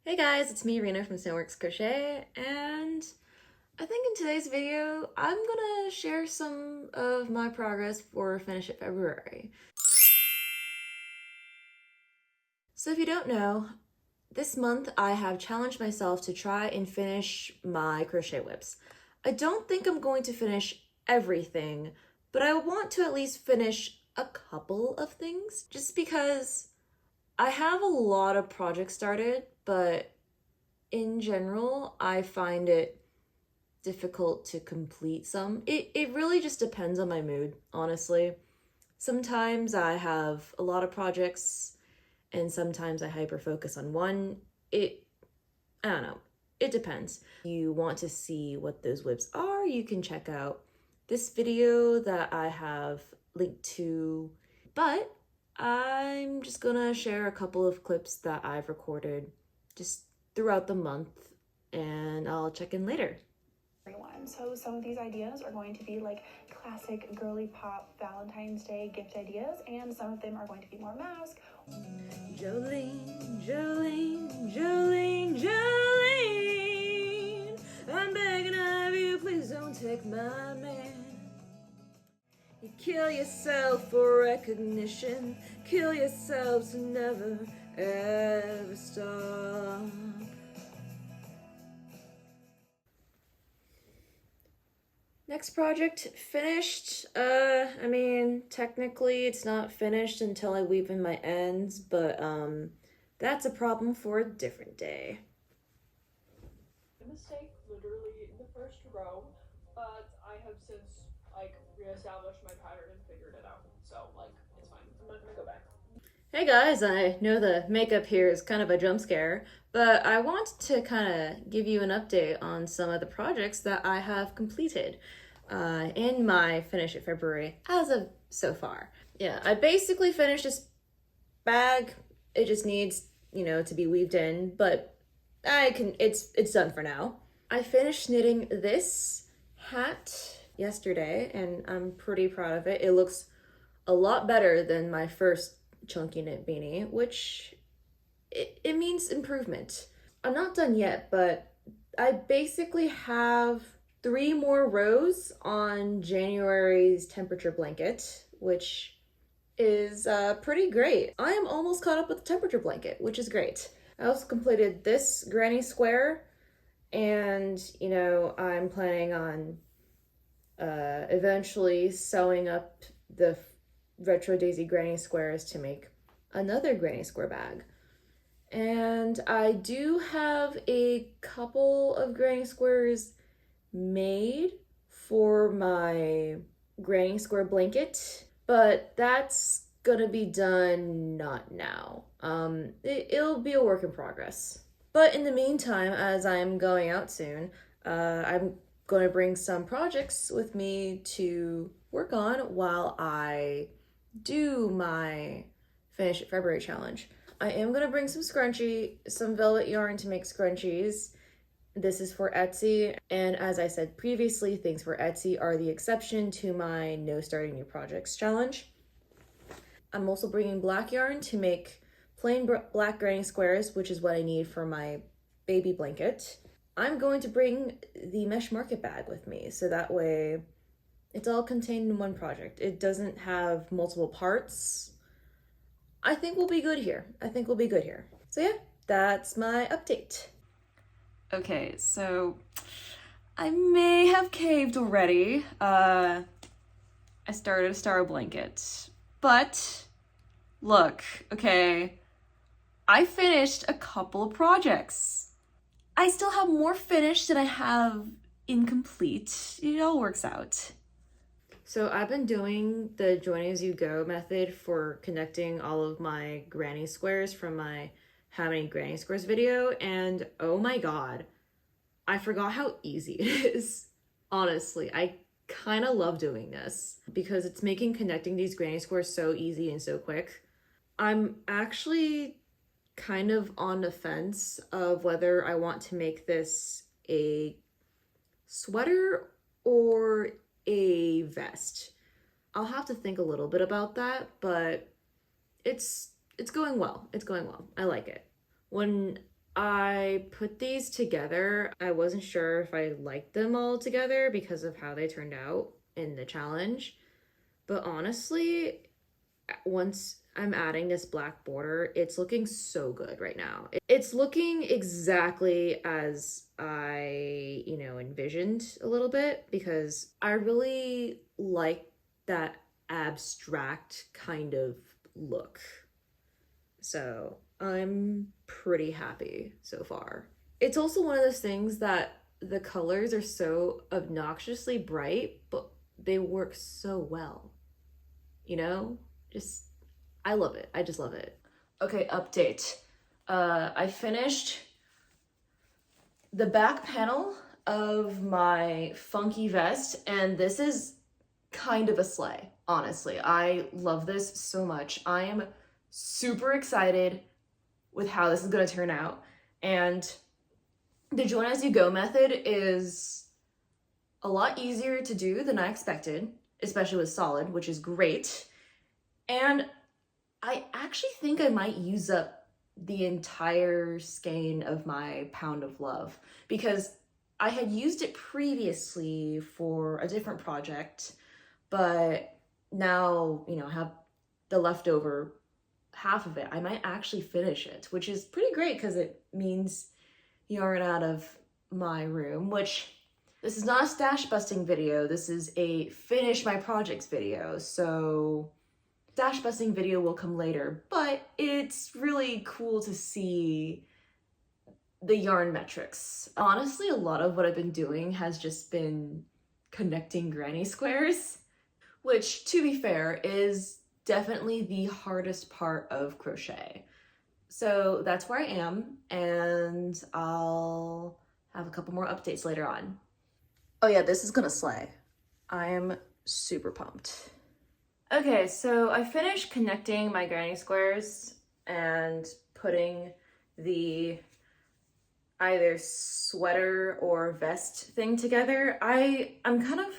Hey guys, it's me, Rena from Snowworks Crochet, and I think in today's video, I'm gonna share some of my progress for Finish It February. So if you don't know, this month I have challenged myself to try and finish my crochet whips. I don't think I'm going to finish everything, but I want to at least finish a couple of things, just because I have a lot of projects started, but in general, I find it difficult to complete some. It really just depends on my mood, honestly. Sometimes I have a lot of projects and sometimes I hyper focus on one. I don't know. It depends. If you want to see what those whips are, you can check out this video that I have linked to. But I'm just gonna share a couple of clips that I've recorded just throughout the month and I'll check in later. So some of these ideas are going to be like classic girly pop Valentine's Day gift ideas, and some of them are going to be more mask. Jolene, Jolene, Jolene, Jolene, I'm begging of you, please don't take my man. You kill yourself for recognition, kill yourself to never ever stop. Next project finished. I mean, technically it's not finished until I weave in my ends, but that's a problem for a different day. Mistake literally in the first row, but I have since reestablished my pattern and figured it out. So it's fine. I'm not gonna go back. Hey guys, I know the makeup here is kind of a jump scare, but I want to kind of give you an update on some of the projects that I have completed in my Finish It February as of so far. Yeah, I basically finished this bag. It just needs, to be weaved in, but it's done for now. I finished knitting this hat yesterday and I'm pretty proud of it. It looks a lot better than my first chunky knit beanie, which it means improvement. I'm not done yet, but I basically have 3 more rows on January's temperature blanket, which is pretty great. I am almost caught up with the temperature blanket, which is great. I also completed this granny square, and I'm planning on eventually sewing up the retro daisy granny squares to make another granny square bag. And I do have a couple of granny squares made for my granny square blanket, but that's gonna be done not now. It'll be a work in progress. But in the meantime, as I'm going out soon, I'm going to bring some projects with me to work on while I do my Finish It February challenge. I am going to bring some velvet yarn to make scrunchies. This is for Etsy, and as I said previously, things for Etsy are the exception to my No Starting New Projects challenge. I'm also bringing black yarn to make plain black granny squares, which is what I need for my baby blanket. I'm going to bring the mesh market bag with me, so that way it's all contained in one project. It doesn't have multiple parts. I think we'll be good here. So yeah, that's my update. Okay, so I may have caved already. I started a star blanket, but look, okay, I finished a couple of projects. I still have more finished than I have incomplete. It all works out. So I've been doing the join as you go method for connecting all of my granny squares from my How Many Granny Squares video, and oh my god, I forgot how easy it is. Honestly, I kind of love doing this because it's making connecting these granny squares so easy and so quick. I'm actually kind of on the fence of whether I want to make this a sweater or a vest. I'll have to think a little bit about that, but it's going well. I like it. When I put these together. I wasn't sure if I liked them all together because of how they turned out in the challenge. But honestly, once I'm adding this black border, it's looking so good right now. It's looking exactly as I, envisioned a little bit because I really like that abstract kind of look. So I'm pretty happy so far. It's also one of those things that the colors are so obnoxiously bright, but they work so well. You know? Just, I love it. I just love it. Okay, update. I finished the back panel of my funky vest, and this is kind of a sleigh, honestly. I love this so much. I am super excited with how this is going to turn out. And the join as you go method is a lot easier to do than I expected, especially with solid, which is great. And I actually think I might use up the entire skein of my Pound of Love because I had used it previously for a different project, but now, I have the leftover half of it. I might actually finish it, which is pretty great because it means yarn out of my room, which this is not a stash busting video. This is a finish my projects video. So stash busting video will come later, but it's really cool to see the yarn metrics. Honestly, a lot of what I've been doing has just been connecting granny squares, which, to be fair, is definitely the hardest part of crochet. So that's where I am, and I'll have a couple more updates later on. Oh yeah, this is gonna slay. I am super pumped. Okay, so I finished connecting my granny squares and putting the either sweater or vest thing together. I'm kind of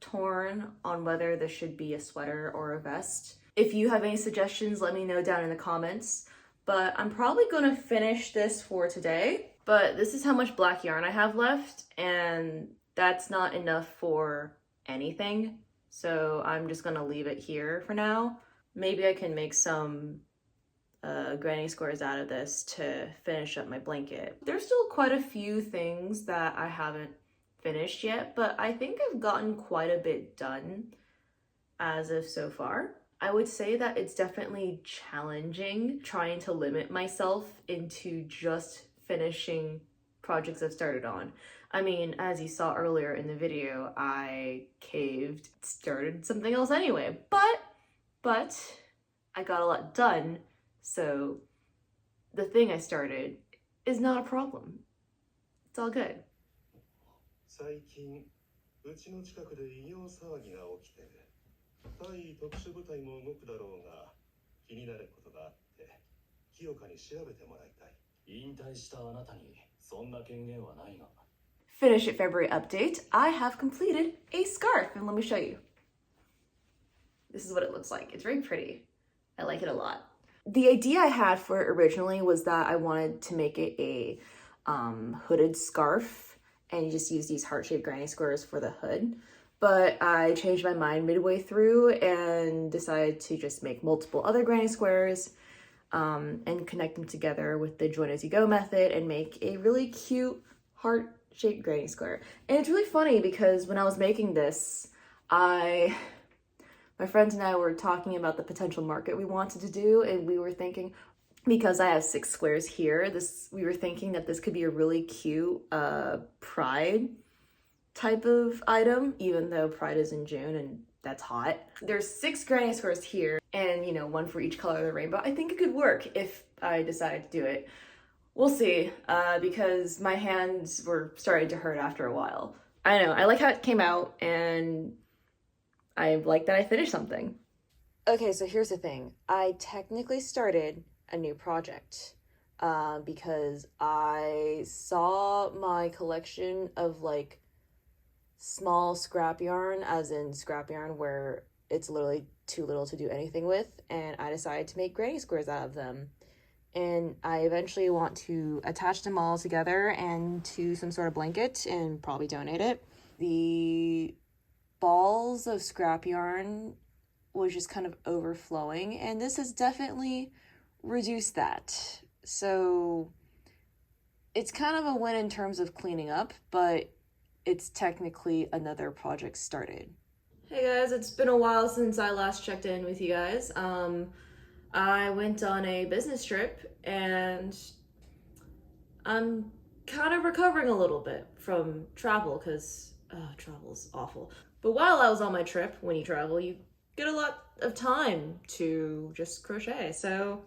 torn on whether this should be a sweater or a vest. If you have any suggestions, let me know down in the comments. But I'm probably gonna finish this for today. But this is how much black yarn I have left, and that's not enough for anything. So I'm just gonna leave it here for now. Maybe I can make some granny squares out of this to finish up my blanket. There's still quite a few things that I haven't finished yet, but I think I've gotten quite a bit done as of so far. I would say that it's definitely challenging trying to limit myself into just finishing projects I've started on. I mean, as you saw earlier in the video, I caved, started something else anyway, but I got a lot done, so the thing I started is not a problem. It's all good. 最近うちの近くで異様騒ぎが起きて対特殊部隊も動くだろうが気になることがあって清香に調べてもらいたい。引退したあなたにそんな権限はないが。Finish it February update. I have completed a scarf, and let me show you. This is what it looks like. It's very pretty. I like it a lot. The idea I had for it originally was that I wanted to make it a hooded scarf, and you just use these heart-shaped granny squares for the hood. But I changed my mind midway through and decided to just make multiple other granny squares and connect them together with the join as you go method and make a really cute heart-shaped granny square. And it's really funny because when I was making this, my friends and I were talking about the potential market we wanted to do, and we were thinking, because I have 6 squares here, we were thinking that this could be a really cute pride type of item, even though Pride is in June and that's hot. There's 6 granny squares here, and one for each color of the rainbow. I think it could work if I decided to do it. We'll see, because my hands were starting to hurt after a while. I know, I like how it came out, and I like that I finished something. Okay, so here's the thing. I technically started a new project because I saw my collection of small scrap yarn, as in scrap yarn where it's literally too little to do anything with, and I decided to make granny squares out of them. and I eventually want to attach them all together and to some sort of blanket and probably donate it. The balls of scrap yarn was just kind of overflowing, and this has definitely reduced that. So it's kind of a win in terms of cleaning up, but it's technically another project started. Hey guys, it's been a while since I last checked in with you guys. I went on a business trip and I'm kind of recovering a little bit from travel because travel's awful. But while I was on my trip, when you travel, you get a lot of time to just crochet. So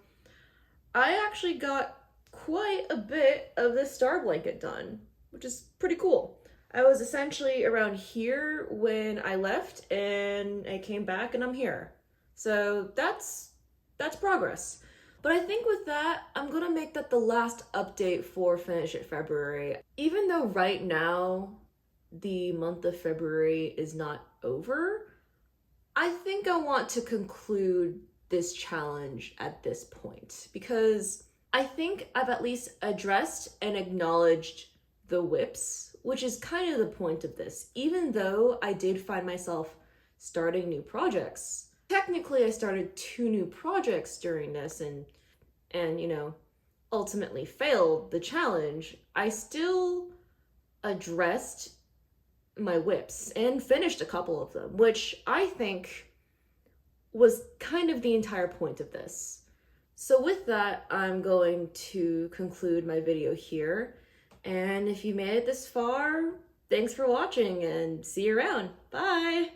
I actually got quite a bit of this star blanket done, which is pretty cool. I was essentially around here when I left and I came back and I'm here. So that's progress. But I think with that, I'm gonna make that the last update for Finish It February. Even though right now the month of February is not over, I think I want to conclude this challenge at this point because I think I've at least addressed and acknowledged the WIPs, which is kind of the point of this. Even though I did find myself starting new projects, technically I started 2 new projects during this and you know, ultimately failed the challenge, I still addressed my WIPs and finished a couple of them, which I think was kind of the entire point of this. So with that, I'm going to conclude my video here. And if you made it this far, thanks for watching and see you around. Bye!